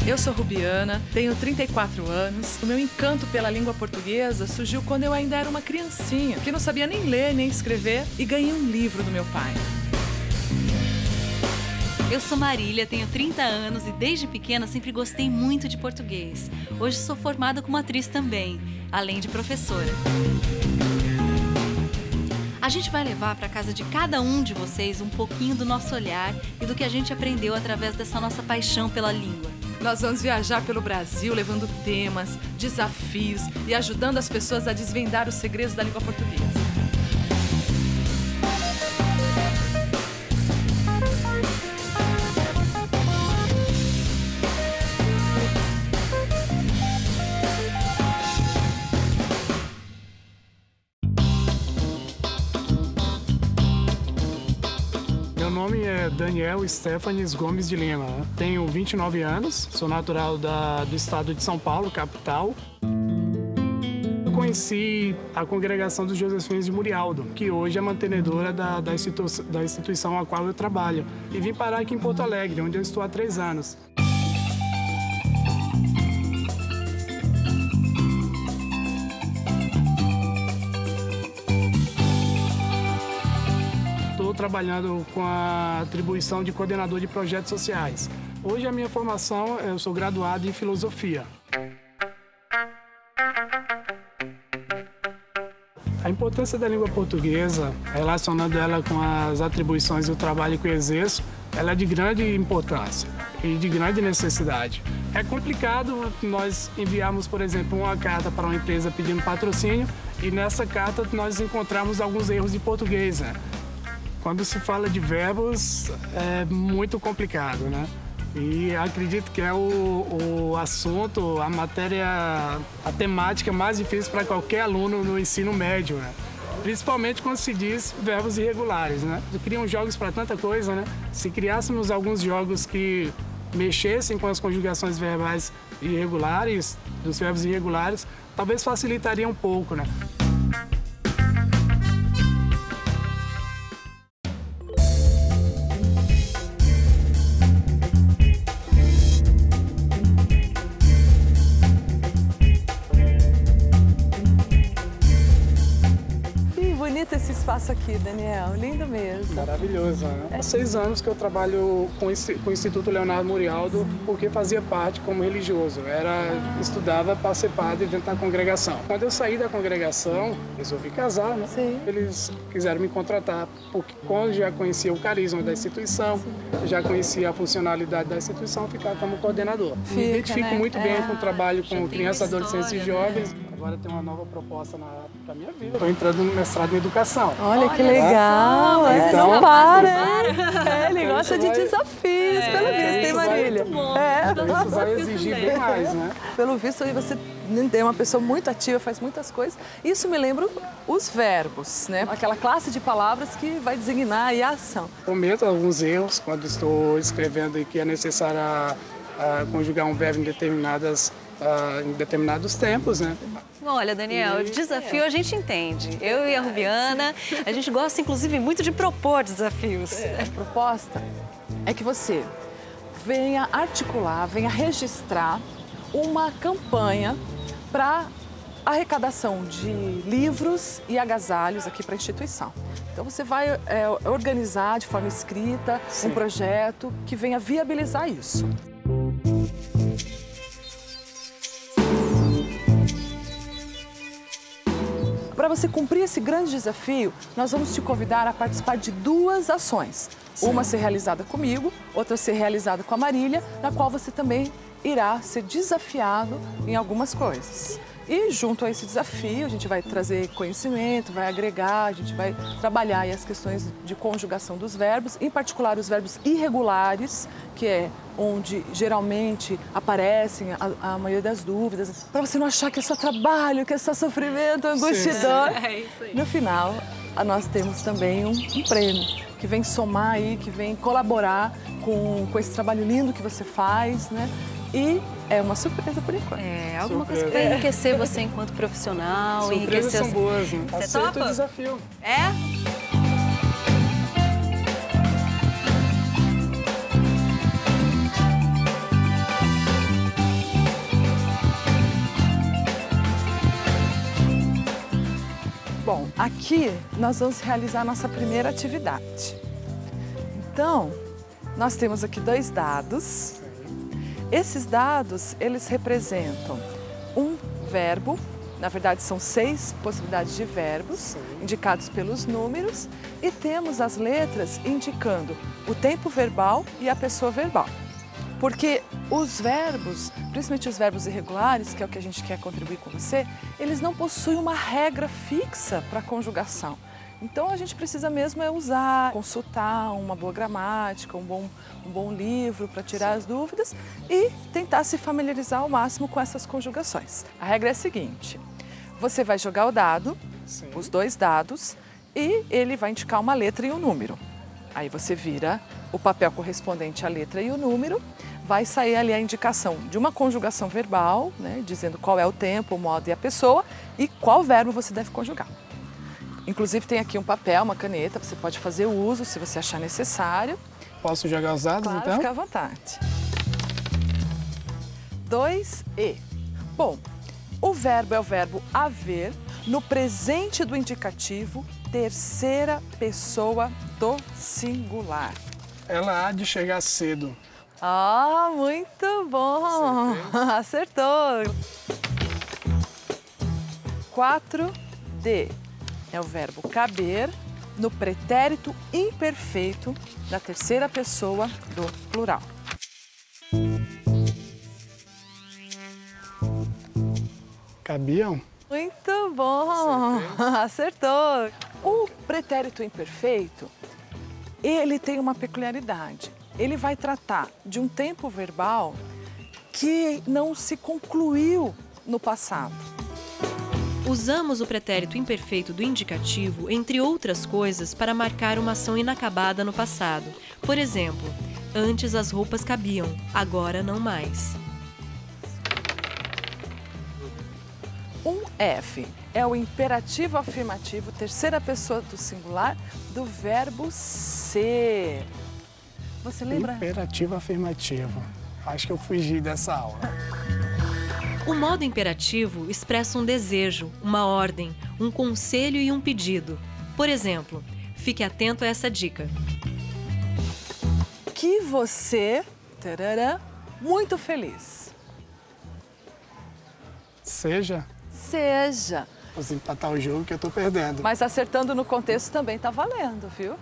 Eu sou Rubiana, tenho 34 anos. O meu encanto pela língua portuguesa surgiu quando eu ainda era uma criancinha, que não sabia nem ler nem escrever, e ganhei um livro do meu pai. Eu sou Marília, tenho 30 anos e desde pequena sempre gostei muito de português. Hoje sou formada como atriz também, além de professora. A gente vai levar para casa de cada um de vocês um pouquinho do nosso olhar e do que a gente aprendeu através dessa nossa paixão pela língua. Nós vamos viajar pelo Brasil levando temas, desafios e ajudando as pessoas a desvendar os segredos da língua portuguesa. Meu nome é Daniel Stefanes Gomes de Lima. Tenho 29 anos, sou natural do estado de São Paulo, capital. Eu conheci a congregação dos Josefinos de Murialdo, que hoje é mantenedora da instituição a qual eu trabalho. E vim parar aqui em Porto Alegre, onde eu estou há 3 anos. Trabalhando com a atribuição de coordenador de projetos sociais. Hoje a minha formação, eu sou graduado em filosofia. A importância da língua portuguesa, relacionando ela com as atribuições do trabalho que eu exerço, ela é de grande importância e de grande necessidade. É complicado nós enviarmos, por exemplo, uma carta para uma empresa pedindo patrocínio e nessa carta nós encontramos alguns erros de português, né? Quando se fala de verbos, é muito complicado, né? E acredito que é o assunto, a matéria, a temática mais difícil para qualquer aluno no ensino médio, né? Principalmente quando se diz verbos irregulares, né? Criam jogos para tanta coisa, né? Se criássemos alguns jogos que mexessem com as conjugações verbais irregulares, dos verbos irregulares, talvez facilitaria um pouco, né? Esse espaço aqui, Daniel, lindo mesmo. Maravilhoso, né? Há 6 anos que eu trabalho com o Instituto Leonardo Murialdo, porque fazia parte como religioso. Estudava para ser padre dentro da congregação. Quando eu saí da congregação, resolvi casar, né? Sim. Eles quiseram me contratar, porque quando já conhecia o carisma da instituição, já conhecia a funcionalidade da instituição, ficar como coordenador. Me identifico muito bem com o trabalho com crianças, adolescentes e jovens. Agora tem uma nova proposta para minha vida. Estou entrando no mestrado em educação. Olha que legal! Então, não para! Ele gosta de desafios, pelo visto, hein, Marília? Isso vai exigir bem mais, né? Pelo visto, você é uma pessoa muito ativa, faz muitas coisas. Isso me lembra os verbos, né? Aquela classe de palavras que vai designar aí a ação. Cometo alguns erros quando estou escrevendo e que é necessário conjugar um verbo em determinados tempos, né? Olha, Daniel, desafio a gente entende. Eu e a Rubiana, a gente gosta, inclusive, muito de propor desafios. A proposta é que você venha articular, venha registrar uma campanha para arrecadação de livros e agasalhos aqui para a instituição. Então você vai organizar de forma escrita um projeto que venha viabilizar isso. Para você cumprir esse grande desafio, nós vamos te convidar a participar de 2 ações. Sim. Uma ser realizada comigo, outra ser realizada com a Marília, na qual você também irá ser desafiado em algumas coisas. E junto a esse desafio, a gente vai trazer conhecimento, vai agregar, a gente vai trabalhar aí as questões de conjugação dos verbos, em particular os verbos irregulares, que é onde geralmente aparecem a maioria das dúvidas, para você não achar que é só trabalho, que é só sofrimento, angústia e dor. É isso aí. No final, nós temos também um prêmio que vem somar aí, que vem colaborar com esse trabalho lindo que você faz, né? E é uma surpresa por enquanto. É, alguma coisa que vai enriquecer você enquanto profissional. Surpresas são boas, né? Você Aceito topa? o desafio. É? aqui nós vamos realizar a nossa primeira atividade. Então, nós temos aqui 2 dados. Esses dados, eles representam um verbo, na verdade são 6 possibilidades de verbos, indicados pelos números, e temos as letras indicando o tempo verbal e a pessoa verbal. Porque os verbos, principalmente os verbos irregulares, que é o que a gente quer contribuir com você, eles não possuem uma regra fixa para a conjugação. Então a gente precisa mesmo usar, consultar uma boa gramática, um bom livro para tirar as dúvidas e tentar se familiarizar ao máximo com essas conjugações. A regra é a seguinte: você vai jogar o dado, os 2 dados, e ele vai indicar uma letra e um número. Aí você vira o papel correspondente à letra e o número, vai sair ali a indicação de uma conjugação verbal, né, dizendo qual é o tempo, o modo e a pessoa, e qual verbo você deve conjugar. Inclusive tem aqui um papel, uma caneta, você pode fazer uso se você achar necessário. Posso jogar os dados, claro, então? Fica à vontade. 2E. Bom, o verbo é o verbo haver, no presente do indicativo, terceira pessoa do singular. Ela há de chegar cedo. Ah, muito bom! Acertou! 4D. É o verbo caber no pretérito imperfeito da terceira pessoa do plural. Cabiam? Muito bom! Acertou! O pretérito imperfeito, ele tem uma peculiaridade. Ele vai tratar de um tempo verbal que não se concluiu no passado. Usamos o pretérito imperfeito do indicativo, entre outras coisas, para marcar uma ação inacabada no passado. Por exemplo, antes as roupas cabiam, agora não mais. Um F é o imperativo afirmativo, terceira pessoa do singular, do verbo ser. Você lembra? Imperativo afirmativo. Acho que eu fugi dessa aula. O modo imperativo expressa um desejo, uma ordem, um conselho e um pedido. Por exemplo, fique atento a essa dica. Que você, tarará, muito feliz. Seja? Seja. Vou empatar o jogo que eu tô perdendo. Mas acertando no contexto também tá valendo, viu?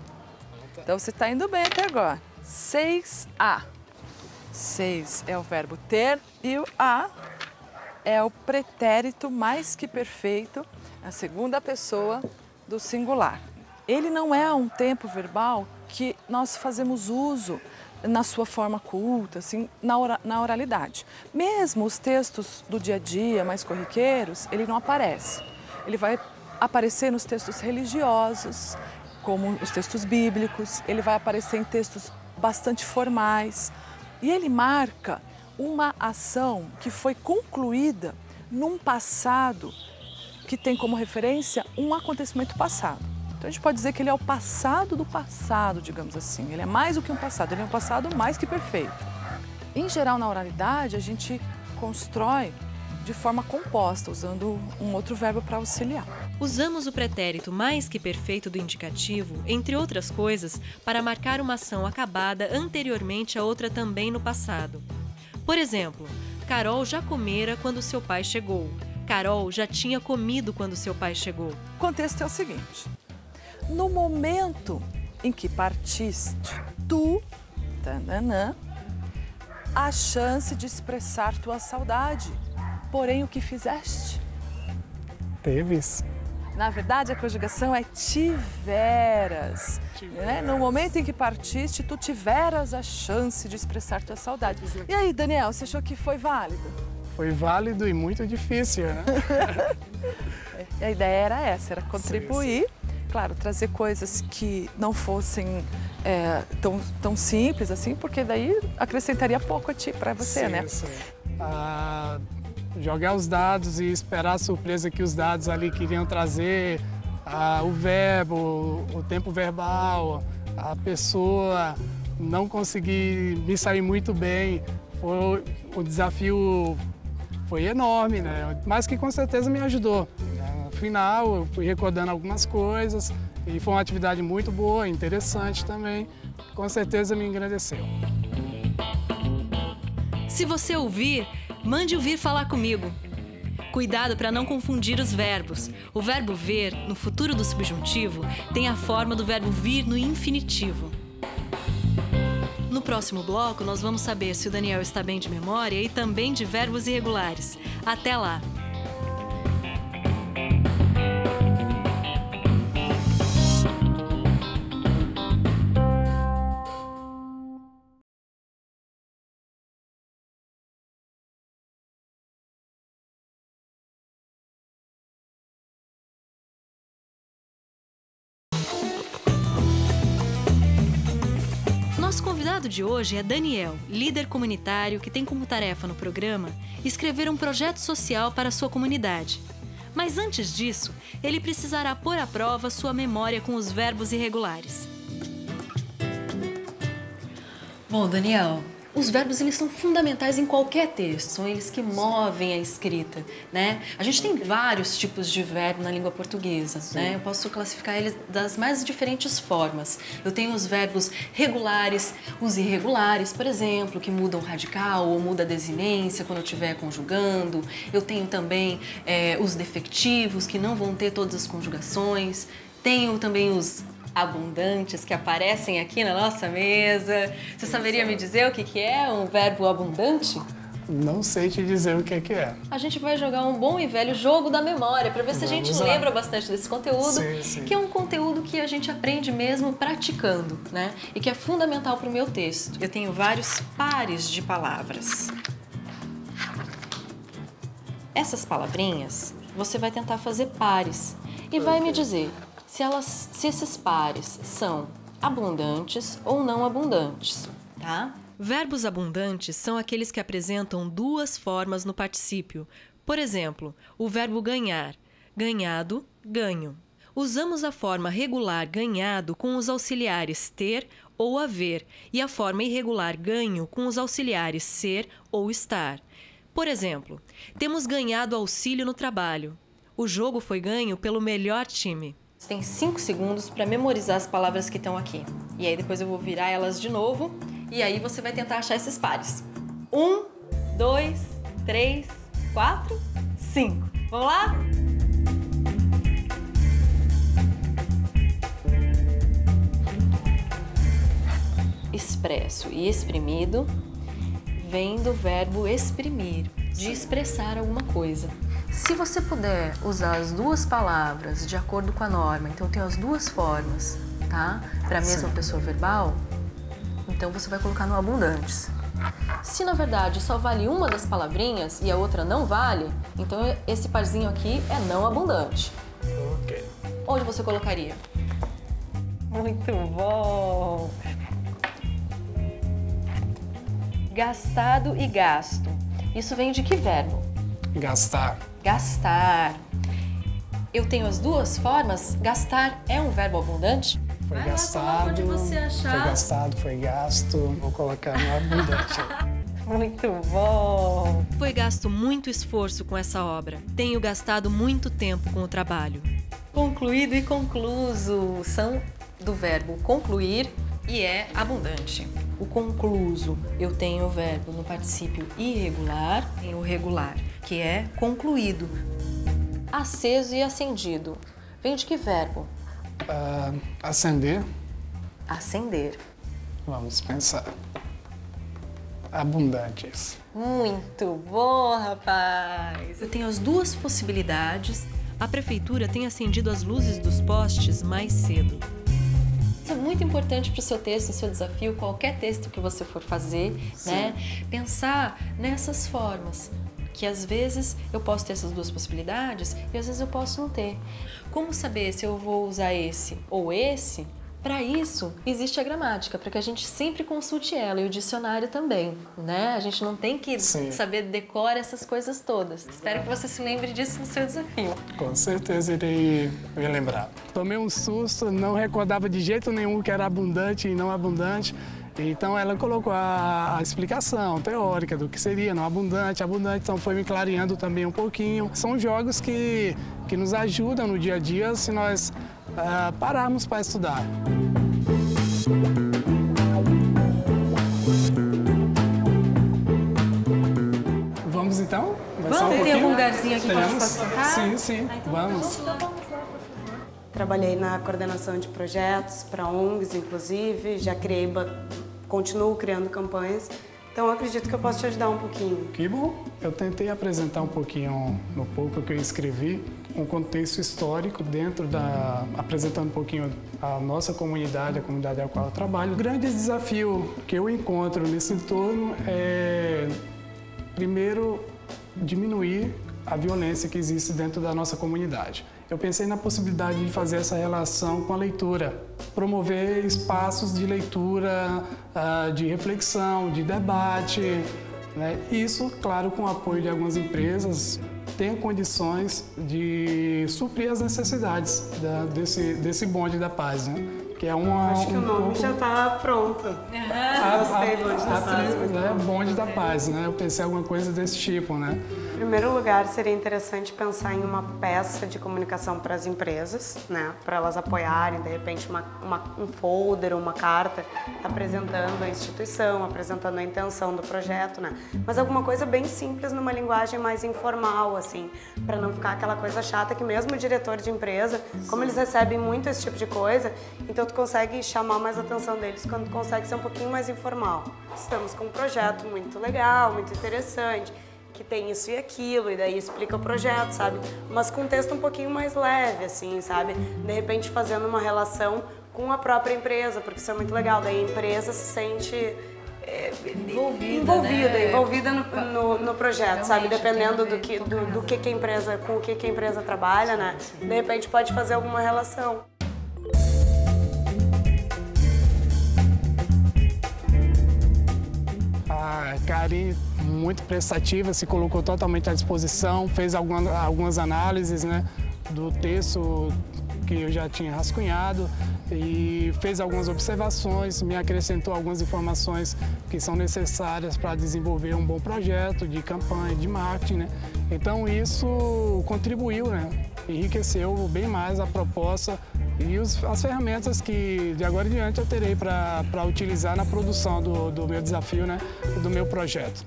Então você tá indo bem até agora. 6A. 6 é o verbo ter e o a é o pretérito mais que perfeito, a segunda pessoa do singular. Ele não é um tempo verbal que nós fazemos uso na sua forma culta, assim, na oralidade. Mesmo os textos do dia a dia, mais corriqueiros, ele não aparece. Ele vai aparecer nos textos religiosos, como os textos bíblicos, ele vai aparecer em textos bastante formais. E ele marca uma ação que foi concluída num passado que tem como referência um acontecimento passado. Então a gente pode dizer que ele é o passado do passado, digamos assim. Ele é mais do que um passado, ele é um passado mais que perfeito. Em geral, na oralidade, a gente constrói de forma composta, usando um outro verbo para auxiliar. Usamos o pretérito mais que perfeito do indicativo, entre outras coisas, para marcar uma ação acabada anteriormente a outra também no passado. Por exemplo, Carol já comera quando seu pai chegou. Carol já tinha comido quando seu pai chegou. O contexto é o seguinte: no momento em que partiste, tu, tananã, a chance de expressar tua saudade. Porém, o que fizeste? Teves? Na verdade, a conjugação é tiveras. Né? No momento em que partiste, tu tiveras a chance de expressar tua saudade. E aí, Daniel, você achou que foi válido? Foi válido e muito difícil, né? A ideia era essa, era contribuir, claro, trazer coisas que não fossem tão simples assim, porque daí acrescentaria pouco a ti, para você, né? Sim. Jogar os dados e esperar a surpresa que os dados ali queriam trazer, o verbo, o tempo verbal, a pessoa, não consegui me sair muito bem. O desafio foi enorme, né? Mas que com certeza me ajudou. final eu fui recordando algumas coisas e foi uma atividade muito boa, interessante também. Com certeza me engrandeceu. Se você ouvir, mande o vir falar comigo. Cuidado para não confundir os verbos. O verbo ver, no futuro do subjuntivo, tem a forma do verbo vir no infinitivo. No próximo bloco, nós vamos saber se o Daniel está bem de memória e também de verbos irregulares. Até lá! Nosso convidado de hoje é Daniel, líder comunitário que tem como tarefa no programa escrever um projeto social para a sua comunidade. Mas antes disso, ele precisará pôr à prova sua memória com os verbos irregulares. Bom, Daniel, os verbos eles são fundamentais em qualquer texto, são eles que movem a escrita, né? A gente tem vários tipos de verbo na língua portuguesa, né? Eu posso classificar eles das mais diferentes formas. Eu tenho os verbos regulares, os irregulares, por exemplo, que mudam o radical ou muda a desinência quando eu estiver conjugando. Eu tenho também os defectivos, que não vão ter todas as conjugações. Tenho também os abundantes que aparecem aqui na nossa mesa. Você saberia me dizer o que é um verbo abundante? Não sei te dizer o que é. A gente vai jogar um bom e velho jogo da memória para ver se a gente lembra bastante desse conteúdo, que é um conteúdo que a gente aprende mesmo praticando, né? E que é fundamental para o meu texto. Eu tenho vários pares de palavras. Essas palavrinhas, você vai tentar fazer pares e vai me dizer se esses pares são abundantes ou não abundantes, tá? Verbos abundantes são aqueles que apresentam duas formas no particípio. Por exemplo, o verbo ganhar, ganhado, ganho. Usamos a forma regular ganhado com os auxiliares ter ou haver e a forma irregular ganho com os auxiliares ser ou estar. Por exemplo, temos ganhado auxílio no trabalho. O jogo foi ganho pelo melhor time. Você tem 5 segundos para memorizar as palavras que estão aqui. E aí depois eu vou virar elas de novo e aí você vai tentar achar esses pares. 1, 2, 3, 4, 5. Vamos lá? Expresso e exprimido vem do verbo exprimir, de expressar alguma coisa. Se você puder usar as duas palavras de acordo com a norma, então tem as duas formas, tá? Para a mesma pessoa verbal, então você vai colocar no abundantes. Se na verdade só vale uma das palavrinhas e a outra não vale, então esse parzinho aqui é não abundante. Ok. Onde você colocaria? Muito bom! Gastado e gasto. Isso vem de que verbo? Gastar. Gastar. Eu tenho as duas formas. Gastar é um verbo abundante? Foi Vai lá, gastado, onde você achar. foi gastado, foi gasto. Vou colocar no abundante. Muito bom! Foi gasto muito esforço com essa obra. Tenho gastado muito tempo com o trabalho. Concluído e concluso são do verbo concluir e é abundante. O concluso, eu tenho o verbo no particípio irregular e o regular, que é concluído. Aceso e acendido. Vem de que verbo? Acender. Acender. Vamos pensar. Abundantes. Muito bom, rapaz! Eu tenho as duas possibilidades. A prefeitura tem acendido as luzes dos postes mais cedo. Isso é muito importante para o seu texto, o seu desafio, qualquer texto que você for fazer, né? Pensar nessas formas, que às vezes eu posso ter essas duas possibilidades e às vezes eu posso não ter. Como saber se eu vou usar esse ou esse? Para isso, existe a gramática, para que a gente sempre consulte ela e o dicionário também, né? A gente não tem que saber decorar essas coisas todas. Espero que você se lembre disso no seu desafio. Com certeza irei me lembrar. Tomei um susto, não recordava de jeito nenhum que era abundante e não abundante. Então ela colocou a explicação teórica do que seria não abundante, então foi me clareando também um pouquinho. São jogos que nos ajudam no dia a dia se nós pararmos para estudar. Vamos então? Vamos, tem algum lugarzinho aqui para nós sentar? Sim, sim, vamos. Trabalhei na coordenação de projetos para ONGs, inclusive, já continuo criando campanhas, então eu acredito que eu posso te ajudar um pouquinho. Que bom! Eu tentei apresentar um pouquinho, no pouco que eu escrevi, um contexto histórico apresentando um pouquinho a nossa comunidade, a comunidade a qual eu trabalho. O grande desafio que eu encontro nesse entorno é, primeiro, diminuir a violência que existe dentro da nossa comunidade. Eu pensei na possibilidade de fazer essa relação com a leitura, promover espaços de leitura, de reflexão, de debate, né? Isso, claro, com o apoio de algumas empresas, tem condições de suprir as necessidades desse bonde da paz, né? Que é Acho que o nome já está pronto. Gostei, Bonde da Paz. Bonde da Paz, né? Eu pensei em alguma coisa desse tipo, né? Em primeiro lugar, seria interessante pensar em uma peça de comunicação para as empresas, né? Para elas apoiarem, de repente, um folder, uma carta, apresentando a instituição, apresentando a intenção do projeto, né? Mas alguma coisa bem simples, numa linguagem mais informal, assim, para não ficar aquela coisa chata que mesmo o diretor de empresa, como eles recebem muito esse tipo de coisa, então tu consegue chamar mais a atenção deles quando tu consegue ser um pouquinho mais informal. Estamos com um projeto muito legal, muito interessante, que tem isso e aquilo, e daí explica o projeto, sabe? Mas com um texto um pouquinho mais leve, assim, sabe? De repente fazendo uma relação com a própria empresa, porque isso é muito legal. Daí a empresa se sente envolvida no projeto, sabe? Dependendo do que a empresa, com o que a empresa trabalha, né? De repente pode fazer alguma relação. A Karen, muito prestativa, se colocou totalmente à disposição, fez algumas análises, né, do texto que eu já tinha rascunhado e fez algumas observações, me acrescentou algumas informações que são necessárias para desenvolver um bom projeto de campanha, de marketing, né? Então isso contribuiu, né? Enriqueceu bem mais a proposta e as ferramentas que de agora em diante eu terei para utilizar na produção do meu desafio, né? Do meu projeto.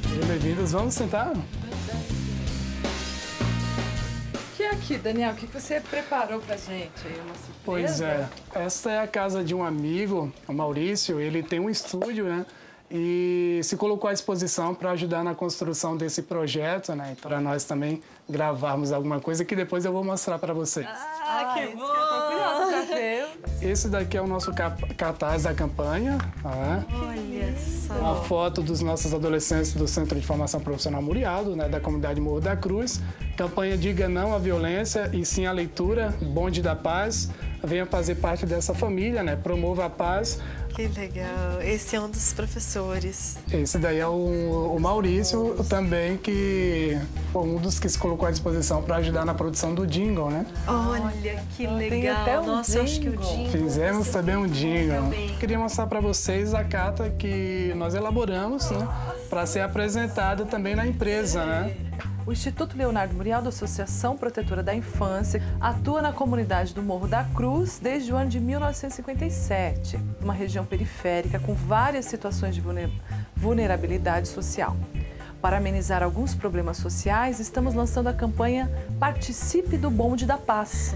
Sejam bem-vindos, vamos sentar? Aqui, Daniel, o que você preparou pra gente? Uma surpresa? Pois é, esta é a casa de um amigo, o Maurício, ele tem um estúdio, né? E se colocou à disposição para ajudar na construção desse projeto, né? Para nós também gravarmos alguma coisa que depois eu vou mostrar para vocês. Que bom! Eu tô curiosa pra ver. Esse daqui é o nosso cartaz da campanha. Né? Olha só! Uma foto dos nossos adolescentes do Centro de Formação Profissional Murialdo, né? Da comunidade Morro da Cruz. Campanha Diga Não à Violência e Sim à Leitura, Bonde da Paz. Venha fazer parte dessa família, né? Promova a paz. Que legal. Esse é um dos professores. Esse daí é o Maurício também, que foi um dos que se colocou à disposição para ajudar na produção do jingle, né? Olha, que legal. Tem até um Nossa, eu acho que o jingle... Fizemos também um jingle. Queria mostrar para vocês a carta que nós elaboramos, né? Para ser apresentada também na empresa, né? O Instituto Leonardo Murialdo, Associação Protetora da Infância, atua na comunidade do Morro da Cruz desde o ano de 1957, uma região periférica com várias situações de vulnerabilidade social. Para amenizar alguns problemas sociais, estamos lançando a campanha Participe do Bonde da Paz.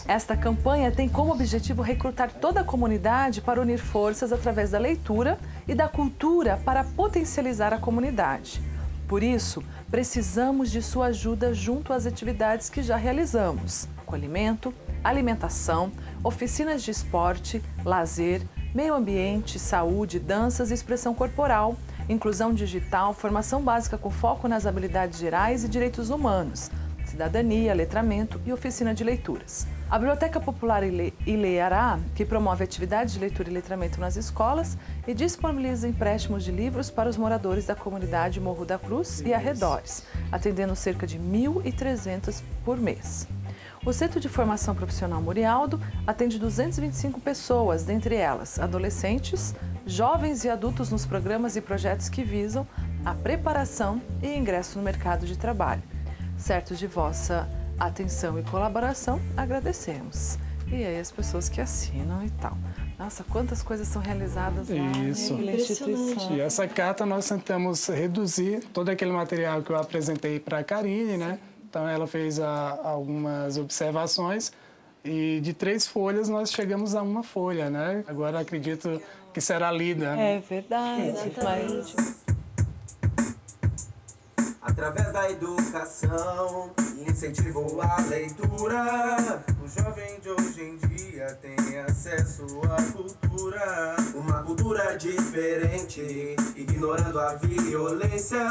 Esta campanha tem como objetivo recrutar toda a comunidade para unir forças através da leitura e da cultura para potencializar a comunidade. Por isso, precisamos de sua ajuda junto às atividades que já realizamos: acolhimento, alimentação, oficinas de esporte, lazer, meio ambiente, saúde, danças e expressão corporal, inclusão digital, formação básica com foco nas habilidades gerais e direitos humanos. cidadania, letramento e oficina de leituras. A Biblioteca Popular Ileará, que promove atividades de leitura e letramento nas escolas e disponibiliza empréstimos de livros para os moradores da comunidade Morro da Cruz e arredores, atendendo cerca de 1.300 por mês. O Centro de Formação Profissional Murialdo atende 225 pessoas, dentre elas adolescentes, jovens e adultos nos programas e projetos que visam a preparação e ingresso no mercado de trabalho. Certos de vossa atenção e colaboração, agradecemos. E aí as pessoas que assinam e tal. Nossa, quantas coisas são realizadas lá na instituição. E essa carta nós tentamos reduzir todo aquele material que eu apresentei para a Karine, né? Então ela fez algumas observações e de 3 folhas nós chegamos a 1 folha, né? Agora acredito que será lida. É verdade. Exatamente. Através da educação, incentivo à leitura. O jovem de hoje em dia tem acesso à cultura. Uma cultura diferente, ignorando a violência.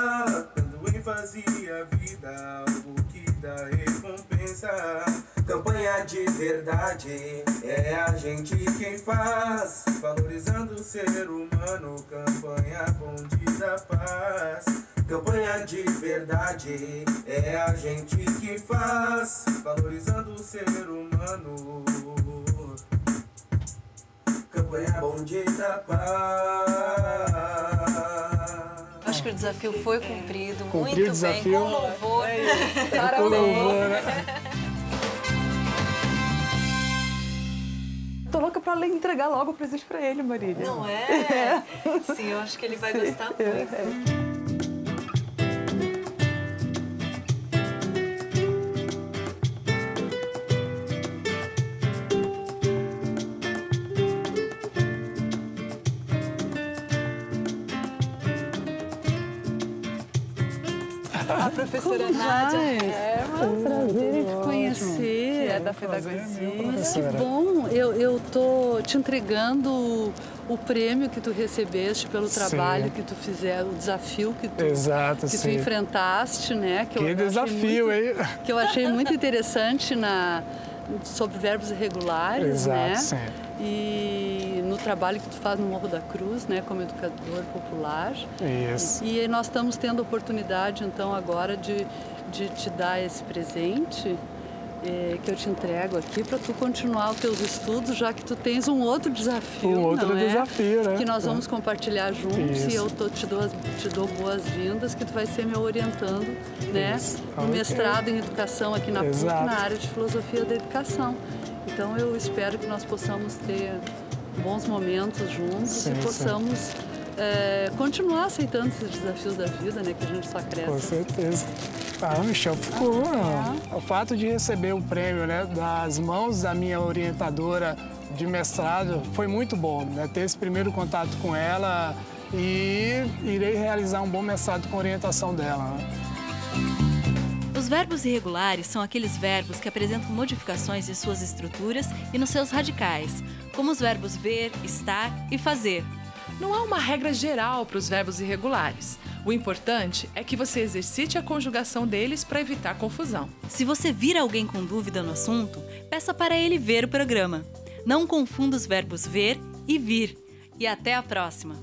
Dando ênfase à vida, algo que dá recompensa. Campanha de verdade, é a gente quem faz. Valorizando o ser humano, campanha Bonde da Paz. Campanha de verdade, é a gente que faz, valorizando o ser humano. Campanha Bonde da Paz. Acho que o desafio foi cumprido, Cumpri muito o desafio. bem, com louvor. Com louvor, né? Tô louca pra entregar logo o presente pra ele, Marília. Não é? Sim, eu acho que ele vai gostar muito. A professora Nádia. É um prazer te conhecer. É da pedagogia. Que bom, eu tô te entregando o prêmio que tu recebeste pelo trabalho que tu fizeste, o desafio que tu, Exato, que tu enfrentaste, né? Que desafio, hein? Que eu achei muito interessante sobre verbos irregulares, Exato, né? Sim. E no trabalho que tu faz no Morro da Cruz, né, como educador popular. Isso. E nós estamos tendo a oportunidade, então, agora de te dar esse presente que eu te entrego aqui para tu continuar os teus estudos, já que tu tens um outro desafio, desafio, né? Que nós vamos compartilhar juntos. Isso. E eu te dou boas-vindas, que tu vai ser me orientando, né, no mestrado em educação aqui na PUC, na área de filosofia da educação. Então eu espero que nós possamos ter bons momentos juntos e possamos continuar aceitando esses desafios da vida, né, que a gente só cresce. Com certeza. Michel, ficou. O fato de receber o prêmio, né, das mãos da minha orientadora de mestrado foi muito bom, né, ter esse primeiro contato com ela e irei realizar um bom mestrado com a orientação dela. Né? Os verbos irregulares são aqueles verbos que apresentam modificações em suas estruturas e nos seus radicais, como os verbos ver, estar e fazer. Não há uma regra geral para os verbos irregulares. O importante é que você exercite a conjugação deles para evitar confusão. Se você vir alguém com dúvida no assunto, peça para ele ver o programa. Não confunda os verbos ver e vir. E até a próxima!